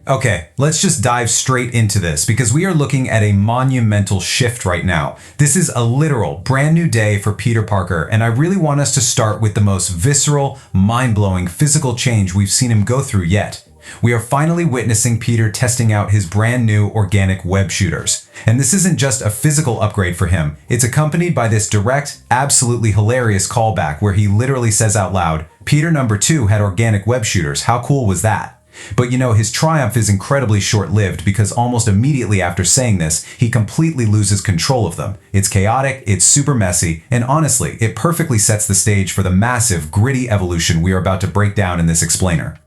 Okay, let's just dive straight into this because we are looking at a monumental shift right now. This is a literal brand new day for Peter Parker, and I really want us to start with the most visceral, mind-blowing physical change we've seen him go through yet. We are finally witnessing Peter testing out his brand new organic web shooters. And this isn't just a physical upgrade for him, it's accompanied by this direct, absolutely hilarious callback where he literally says out loud, "Peter number 2 had organic web shooters, how cool was that?" But you know, his triumph is incredibly short-lived because almost immediately after saying this, he completely loses control of them. It's chaotic, it's super messy, and honestly, it perfectly sets the stage for the massive, gritty evolution we are about to break down in this explainer.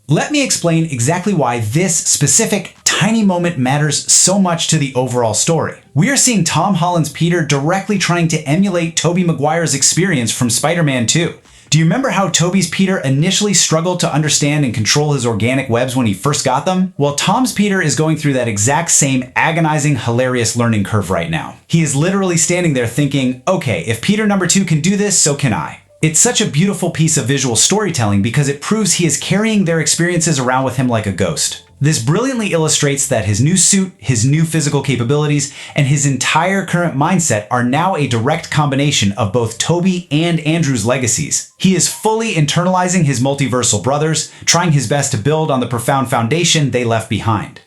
Let me explain exactly why this specific tiny moment matters so much to the overall story. We are seeing Tom Holland's Peter directly trying to emulate Tobey Maguire's experience from Spider-Man 2. Do you remember how Tobey's Peter initially struggled to understand and control his organic webs when he first got them? Well, Tom's Peter is going through that exact same agonizing, hilarious learning curve right now. He is literally standing there thinking, okay, if Peter number 2 can do this, so can I. It's such a beautiful piece of visual storytelling because it proves he is carrying their experiences around with him like a ghost. This brilliantly illustrates that his new suit, his new physical capabilities, and his entire current mindset are now a direct combination of both Tobey and Andrew's legacies. He is fully internalizing his multiversal brothers, trying his best to build on the profound foundation they left behind.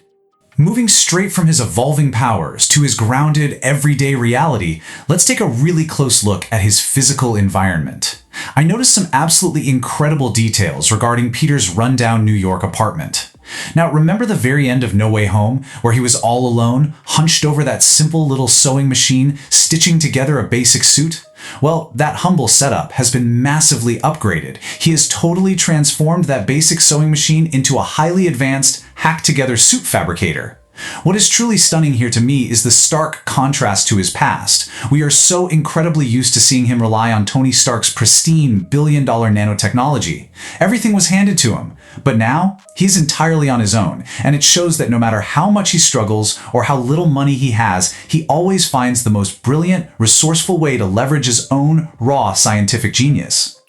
Moving straight from his evolving powers to his grounded, everyday reality, let's take a really close look at his physical environment. I noticed some absolutely incredible details regarding Peter's rundown New York apartment. Now, remember the very end of No Way Home, where he was all alone, hunched over that simple little sewing machine, stitching together a basic suit? Well, that humble setup has been massively upgraded. He has totally transformed that basic sewing machine into a highly advanced, hacked-together suit fabricator. What is truly stunning here to me is the stark contrast to his past. We are so incredibly used to seeing him rely on Tony Stark's pristine billion-dollar nanotechnology. Everything was handed to him. But now, he's entirely on his own, and it shows that no matter how much he struggles or how little money he has, he always finds the most brilliant, resourceful way to leverage his own raw scientific genius.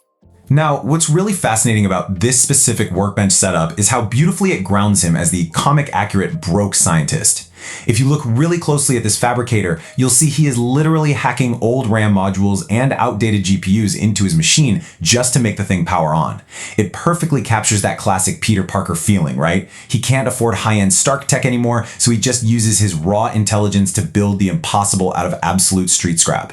Now, what's really fascinating about this specific workbench setup is how beautifully it grounds him as the comic-accurate broke scientist. If you look really closely at this fabricator, you'll see he is literally hacking old RAM modules and outdated GPUs into his machine just to make the thing power on. It perfectly captures that classic Peter Parker feeling, right? He can't afford high-end Stark tech anymore, so he just uses his raw intelligence to build the impossible out of absolute street scrap.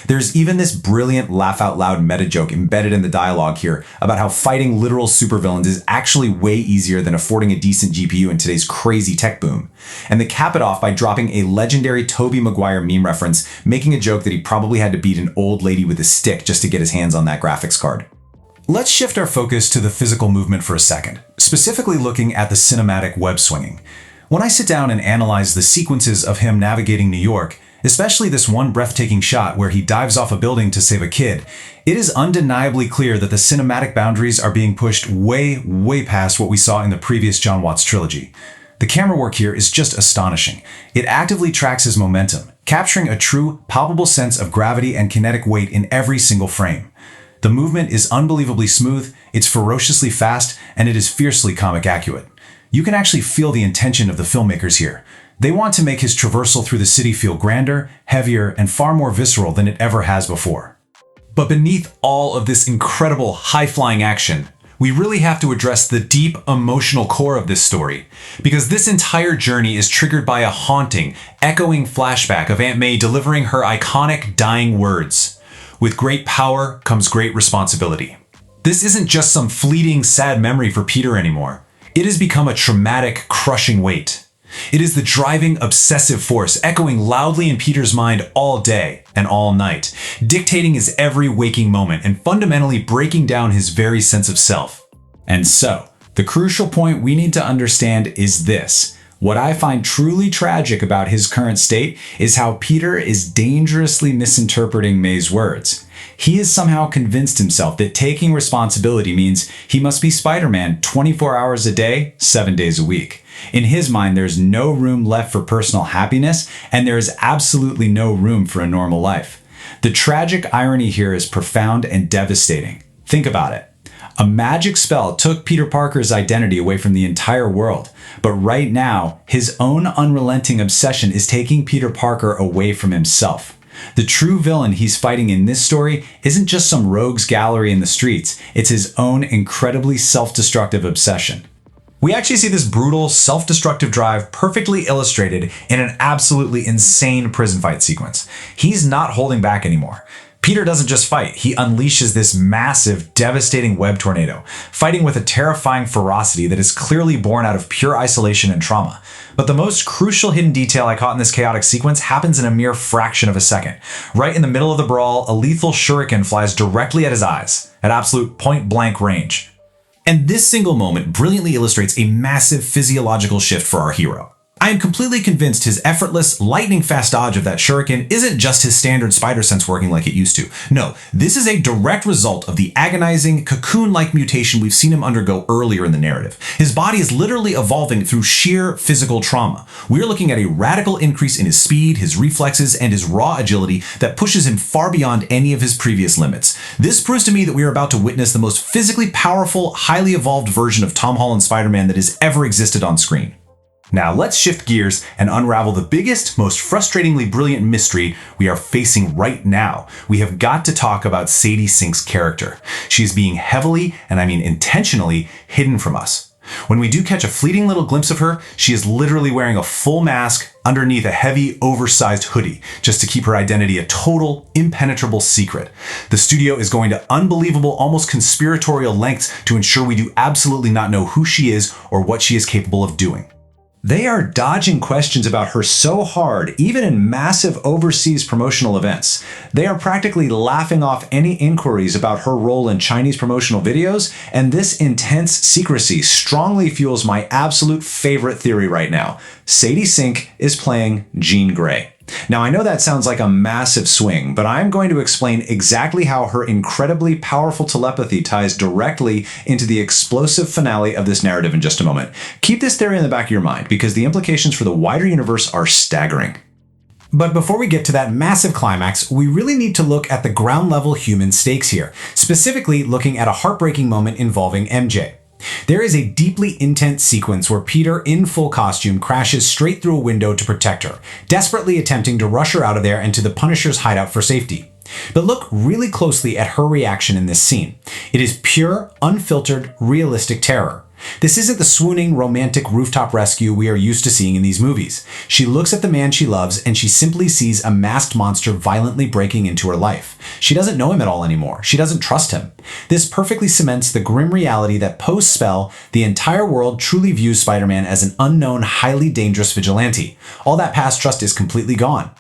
There's even this brilliant laugh-out-loud meta-joke embedded in the dialogue here about how fighting literal supervillains is actually way easier than affording a decent GPU in today's crazy tech boom. And they cap it off by dropping a legendary Tobey Maguire meme reference, making a joke that he probably had to beat an old lady with a stick just to get his hands on that graphics card. Let's shift our focus to the physical movement for a second, specifically looking at the cinematic web swinging. When I sit down and analyze the sequences of him navigating New York, especially this one breathtaking shot where he dives off a building to save a kid, it is undeniably clear that the cinematic boundaries are being pushed way past what we saw in the previous John Watts trilogy. The camera work here is just astonishing. It actively tracks his momentum, capturing a true, palpable sense of gravity and kinetic weight in every single frame. The movement is unbelievably smooth, it's ferociously fast, and it is fiercely comic accurate. You can actually feel the intention of the filmmakers here. They want to make his traversal through the city feel grander, heavier, and far more visceral than it ever has before. But beneath all of this incredible high-flying action, we really have to address the deep emotional core of this story, because this entire journey is triggered by a haunting, echoing flashback of Aunt May delivering her iconic dying words. With great power comes great responsibility. This isn't just some fleeting, sad memory for Peter anymore. It has become a traumatic, crushing weight. It is the driving, obsessive force echoing loudly in Peter's mind all day and all night, dictating his every waking moment and fundamentally breaking down his very sense of self. And so, the crucial point we need to understand is this. What I find truly tragic about his current state is how Peter is dangerously misinterpreting May's words. He has somehow convinced himself that taking responsibility means he must be Spider-Man 24 hours a day, 7 days a week. In his mind, there's no room left for personal happiness, and there is absolutely no room for a normal life. The tragic irony here is profound and devastating. Think about it. A magic spell took Peter Parker's identity away from the entire world, but right now, his own unrelenting obsession is taking Peter Parker away from himself. The true villain he's fighting in this story isn't just some rogues gallery in the streets, it's his own incredibly self-destructive obsession. We actually see this brutal, self-destructive drive perfectly illustrated in an absolutely insane prison fight sequence. He's not holding back anymore. Peter doesn't just fight, he unleashes this massive, devastating web tornado, fighting with a terrifying ferocity that is clearly born out of pure isolation and trauma. But the most crucial hidden detail I caught in this chaotic sequence happens in a mere fraction of a second. Right in the middle of the brawl, a lethal shuriken flies directly at his eyes, at absolute point-blank range. And this single moment brilliantly illustrates a massive physiological shift for our hero. I am completely convinced his effortless, lightning-fast dodge of that shuriken isn't just his standard spider sense working like it used to. No, this is a direct result of the agonizing, cocoon-like mutation we've seen him undergo earlier in the narrative. His body is literally evolving through sheer physical trauma. We're looking at a radical increase in his speed, his reflexes, and his raw agility that pushes him far beyond any of his previous limits. This proves to me that we are about to witness the most physically powerful, highly evolved version of Tom Holland's Spider-Man that has ever existed on screen. Now let's shift gears and unravel the biggest, most frustratingly brilliant mystery we are facing right now. We have got to talk about Sadie Sink's character. She is being heavily, and I mean intentionally, hidden from us. When we do catch a fleeting little glimpse of her, she is literally wearing a full mask underneath a heavy, oversized hoodie, just to keep her identity a total, impenetrable secret. The studio is going to unbelievable, almost conspiratorial lengths to ensure we do absolutely not know who she is or what she is capable of doing. They are dodging questions about her so hard, even in massive overseas promotional events. They are practically laughing off any inquiries about her role in Chinese promotional videos, and this intense secrecy strongly fuels my absolute favorite theory right now. Sadie Sink is playing Jean Grey. Now, I know that sounds like a massive swing, but I'm going to explain exactly how her incredibly powerful telepathy ties directly into the explosive finale of this narrative in just a moment. Keep this theory in the back of your mind, because the implications for the wider universe are staggering. But before we get to that massive climax, we really need to look at the ground-level human stakes here, specifically looking at a heartbreaking moment involving MJ. There is a deeply intense sequence where Peter, in full costume, crashes straight through a window to protect her, desperately attempting to rush her out of there and to the Punisher's hideout for safety. But look really closely at her reaction in this scene. It is pure, unfiltered, realistic terror. This isn't the swooning, romantic rooftop rescue we are used to seeing in these movies. She looks at the man she loves and she simply sees a masked monster violently breaking into her life. She doesn't know him at all anymore. She doesn't trust him. This perfectly cements the grim reality that post-Spell, the entire world truly views Spider-Man as an unknown, highly dangerous vigilante. All that past trust is completely gone.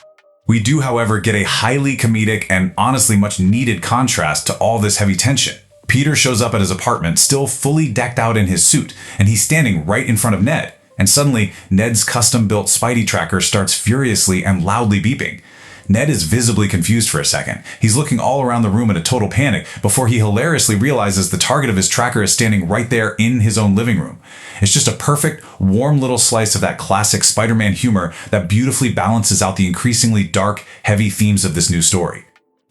We do, however, get a highly comedic and honestly much needed contrast to all this heavy tension. Peter shows up at his apartment, still fully decked out in his suit, and he's standing right in front of Ned. And suddenly, Ned's custom-built Spidey tracker starts furiously and loudly beeping. Ned is visibly confused for a second. He's looking all around the room in a total panic before he hilariously realizes the target of his tracker is standing right there in his own living room. It's just a perfect, warm little slice of that classic Spider-Man humor that beautifully balances out the increasingly dark, heavy themes of this new story.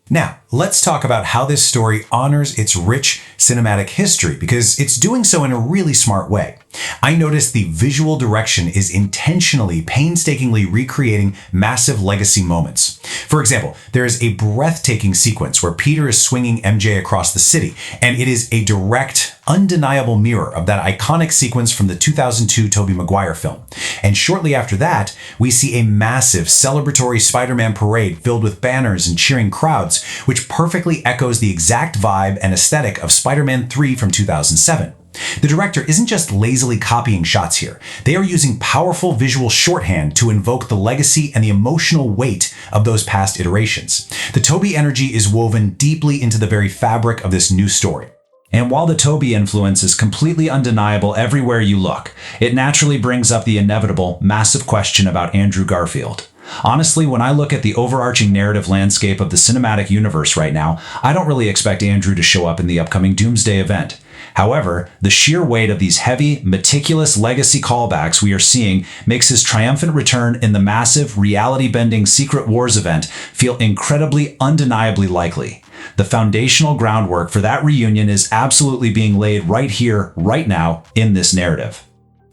Now, let's talk about how this story honors its rich cinematic history, because it's doing so in a really smart way. I noticed the visual direction is intentionally, painstakingly recreating massive legacy moments. For example, there is a breathtaking sequence where Peter is swinging MJ across the city, and it is a direct, undeniable mirror of that iconic sequence from the 2002 Tobey Maguire film. And shortly after that, we see a massive celebratory Spider-Man parade filled with banners and cheering crowds, which perfectly echoes the exact vibe and aesthetic of Spider-Man 3 from 2007. The director isn't just lazily copying shots here. They are using powerful visual shorthand to invoke the legacy and the emotional weight of those past iterations. The Tobey energy is woven deeply into the very fabric of this new story. And while the Tobey influence is completely undeniable everywhere you look, it naturally brings up the inevitable, massive question about Andrew Garfield. Honestly, when I look at the overarching narrative landscape of the cinematic universe right now, I don't really expect Andrew to show up in the upcoming Doomsday event. However, the sheer weight of these heavy, meticulous legacy callbacks we are seeing makes his triumphant return in the massive, reality-bending Secret Wars event feel incredibly, undeniably likely. The foundational groundwork for that reunion is absolutely being laid right here, right now, in this narrative.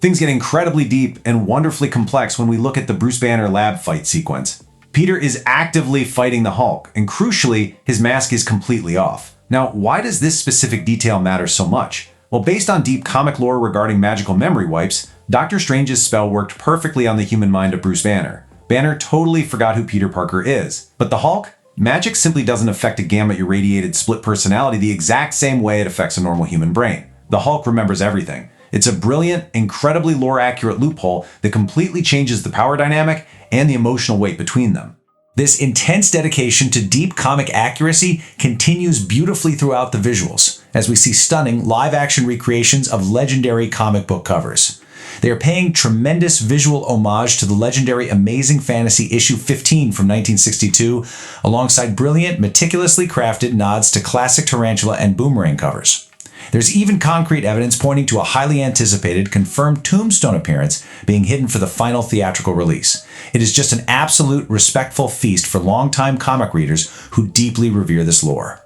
Things get incredibly deep and wonderfully complex when we look at the Bruce Banner lab fight sequence. Peter is actively fighting the Hulk, and crucially, his mask is completely off. Now, why does this specific detail matter so much? Well, based on deep comic lore regarding magical memory wipes, Doctor Strange's spell worked perfectly on the human mind of Bruce Banner. Banner totally forgot who Peter Parker is. But the Hulk? Magic simply doesn't affect a gamma-irradiated split personality the exact same way it affects a normal human brain. The Hulk remembers everything. It's a brilliant, incredibly lore-accurate loophole that completely changes the power dynamic and the emotional weight between them. This intense dedication to deep comic accuracy continues beautifully throughout the visuals, as we see stunning live-action recreations of legendary comic book covers. They are paying tremendous visual homage to the legendary Amazing Fantasy issue 15 from 1962, alongside brilliant, meticulously crafted nods to classic Tarantula and Boomerang covers. There's even concrete evidence pointing to a highly anticipated, confirmed Tombstone appearance being hidden for the final theatrical release. It is just an absolute, respectful feast for longtime comic readers who deeply revere this lore.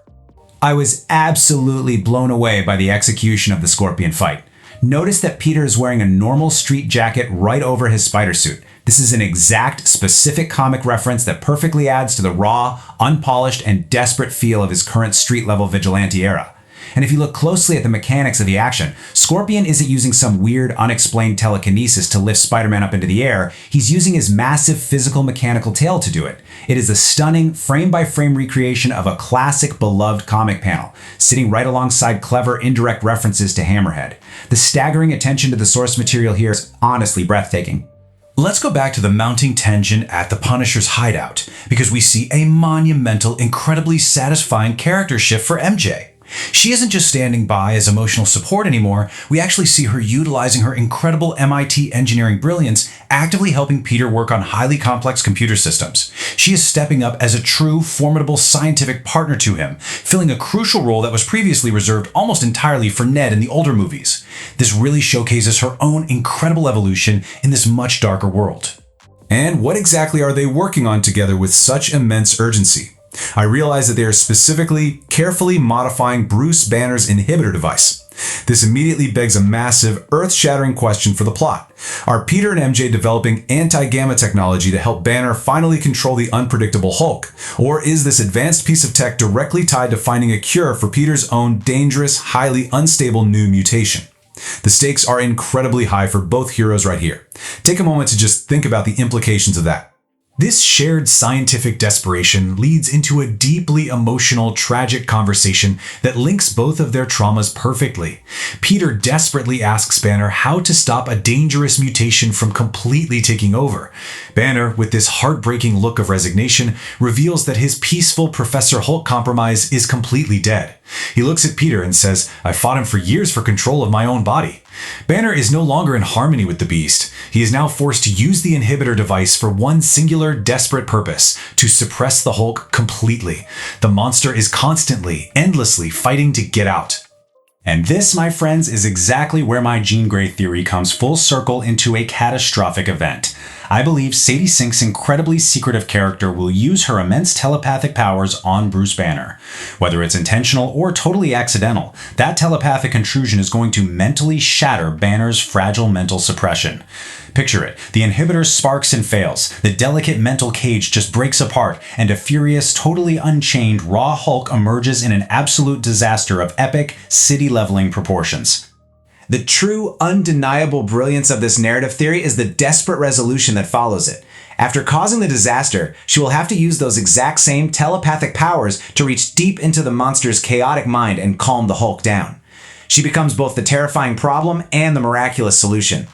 I was absolutely blown away by the execution of the Scorpion fight. Notice that Peter is wearing a normal street jacket right over his spider suit. This is an exact, specific comic reference that perfectly adds to the raw, unpolished, and desperate feel of his current street-level vigilante era. And if you look closely at the mechanics of the action, Scorpion isn't using some weird, unexplained telekinesis to lift Spider-Man up into the air. He's using his massive physical mechanical tail to do it. It is a stunning, frame-by-frame recreation of a classic, beloved comic panel, sitting right alongside clever, indirect references to Hammerhead. The staggering attention to the source material here is honestly breathtaking. Let's go back to the mounting tension at the Punisher's hideout, because we see a monumental, incredibly satisfying character shift for MJ. She isn't just standing by as emotional support anymore, we actually see her utilizing her incredible MIT engineering brilliance, actively helping Peter work on highly complex computer systems. She is stepping up as a true, formidable scientific partner to him, filling a crucial role that was previously reserved almost entirely for Ned in the older movies. This really showcases her own incredible evolution in this much darker world. And what exactly are they working on together with such immense urgency? I realize that they are specifically, carefully modifying Bruce Banner's inhibitor device. This immediately begs a massive, earth-shattering question for the plot. Are Peter and MJ developing anti-gamma technology to help Banner finally control the unpredictable Hulk? Or is this advanced piece of tech directly tied to finding a cure for Peter's own dangerous, highly unstable new mutation? The stakes are incredibly high for both heroes right here. Take a moment to just think about the implications of that. This shared scientific desperation leads into a deeply emotional, tragic conversation that links both of their traumas perfectly. Peter desperately asks Banner how to stop a dangerous mutation from completely taking over. Banner, with this heartbreaking look of resignation, reveals that his peaceful Professor Hulk compromise is completely dead. He looks at Peter and says, "I fought him for years for control of my own body." Banner is no longer in harmony with the beast. He is now forced to use the inhibitor device for one singular, desperate purpose: to suppress the Hulk completely. The monster is constantly, endlessly fighting to get out. And this, my friends, is exactly where my Jean Grey theory comes full circle into a catastrophic event. I believe Sadie Sink's incredibly secretive character will use her immense telepathic powers on Bruce Banner. Whether it's intentional or totally accidental, that telepathic intrusion is going to mentally shatter Banner's fragile mental suppression. Picture it. The inhibitor sparks and fails. The delicate mental cage just breaks apart, and a furious, totally unchained, raw Hulk emerges in an absolute disaster of epic, city-leveling proportions. The true, undeniable brilliance of this narrative theory is the desperate resolution that follows it. After causing the disaster, she will have to use those exact same telepathic powers to reach deep into the monster's chaotic mind and calm the Hulk down. She becomes both the terrifying problem and the miraculous solution.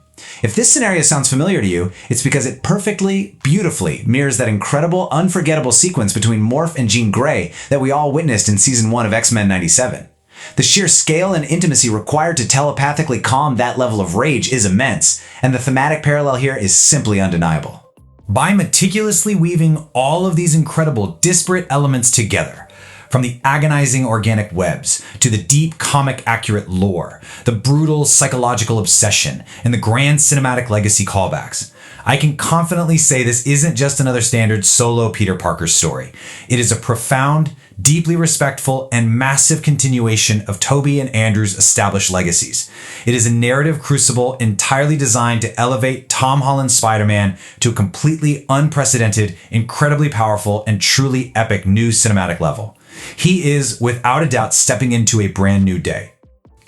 If this scenario sounds familiar to you, it's because it perfectly, beautifully mirrors that incredible, unforgettable sequence between Morph and Jean Grey that we all witnessed in Season 1 of X-Men 97. The sheer scale and intimacy required to telepathically calm that level of rage is immense, and the thematic parallel here is simply undeniable. By meticulously weaving all of these incredible, disparate elements together, from the agonizing organic webs to the deep comic accurate lore, the brutal psychological obsession, and the grand cinematic legacy callbacks, I can confidently say this isn't just another standard solo Peter Parker story. It is a profound, deeply respectful, and massive continuation of Tobey and Andrew's established legacies. It is a narrative crucible entirely designed to elevate Tom Holland's Spider-Man to a completely unprecedented, incredibly powerful, and truly epic new cinematic level. He is, without a doubt, stepping into a brand new day.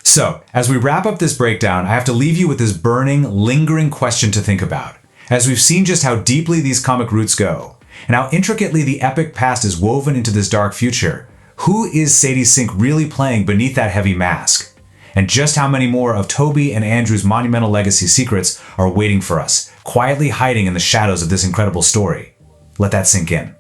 So, as we wrap up this breakdown, I have to leave you with this burning, lingering question to think about. As we've seen just how deeply these comic roots go, and how intricately the epic past is woven into this dark future, who is Sadie Sink really playing beneath that heavy mask? And just how many more of Tobey and Andrew's monumental legacy secrets are waiting for us, quietly hiding in the shadows of this incredible story? Let that sink in.